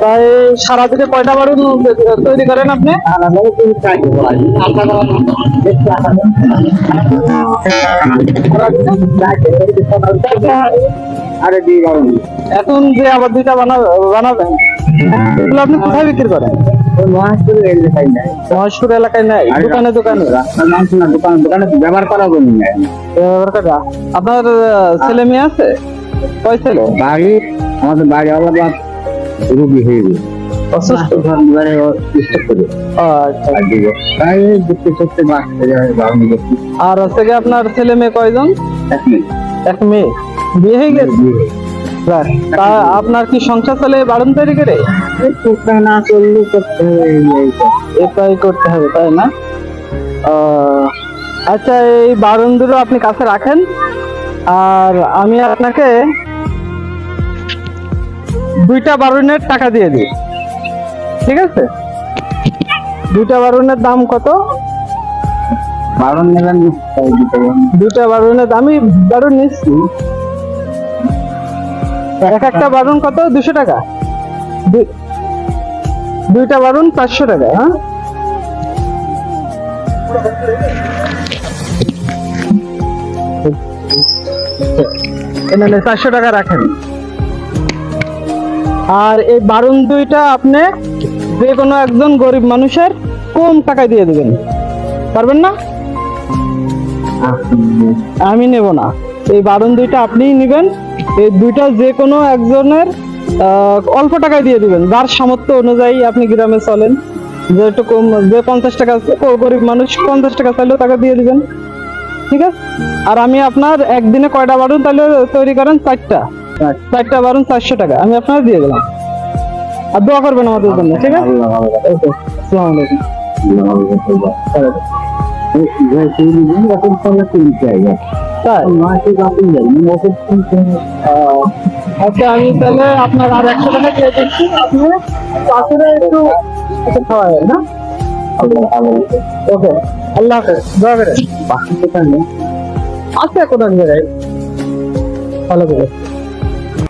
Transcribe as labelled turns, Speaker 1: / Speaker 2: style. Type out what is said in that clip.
Speaker 1: তাই সারাদিনে কয়টা বারুদ তৈরি করেন আপনি? এখন যে আবার দুইটা বানাবেন এগুলো আপনি কোথায় বিক্রি করেন? মহেশপুর এলাকায় নাই, দোকানে দোকানে
Speaker 2: ব্যবহার করা
Speaker 1: আপনার ছেলে মেয়ে আছে? কয় ছেলে?
Speaker 2: বাড়ি আমাদের বাড়ি আলাদা রুগী হয়ে গেছে,
Speaker 1: অসুস্থ। আর হচ্ছে কি আপনার ছেলে মেয়ে কয়জন? এক মেয়ে। বিয়ে হয়ে গেছে? তা আপনার কি সংসার চলে বারণ তৈরি করে?
Speaker 2: না চললে করতে হবে,
Speaker 1: এটাই করতে হবে, তাই না? আচ্ছা, এই বারণগুলো আপনি কাছে রাখেন, আর আমি আপনাকে 2টা বারুনের টাকা দিয়ে দিই, ঠিক আছে? 2টা বারুনের দাম কত?
Speaker 2: বারণ নেবেন?
Speaker 1: 2টা বারুনের আমি বারুন নিচ্ছি, এক একটা বারুন কত? 200 টাকা। 2টা বারুন 500 টাকা। হ্যাঁ, এখানে 400 টাকা রাখেন। আর এই বারুন 2টা আপনি যে কোনো একজন গরিব মানুষের কম টাকায় দিয়ে দেবেন, পারবেন না? আমি নেব না, এই বারুন 2টা আপনিই নেবেন। এই 2টা যে কোনো একজনের অল্প টাকায় দিয়ে দিবেন, যার সামর্থ্য অনুযায়ী। আপনি গ্রামে চলেন, যে একটু কম, যে 50 টাকা, গরিব মানুষ 50 টাকা চাইলেও টাকা দিয়ে দিবেন, ঠিক আছে? আর আমি আপনার একদিনে কয়টা বারুন তাহলে তৈরি করেন? 4টা বারুন 400 টাকা আমি আপনার দিয়ে দিলাম। আর দোয়া করবেন আমাদের জন্য, ঠিক আছে? আসসালামু আলাইকুম। তাই? আচ্ছা, আমি তাহলে আপনার আর 100 টাকা দিয়ে দিচ্ছি, আপনি পাথরে একটু খাওয়াবেন না? ওকে, আল্লাহ হাফেজ। দোয়া করে আছে কোথায় জায়গায়, ভালো করে।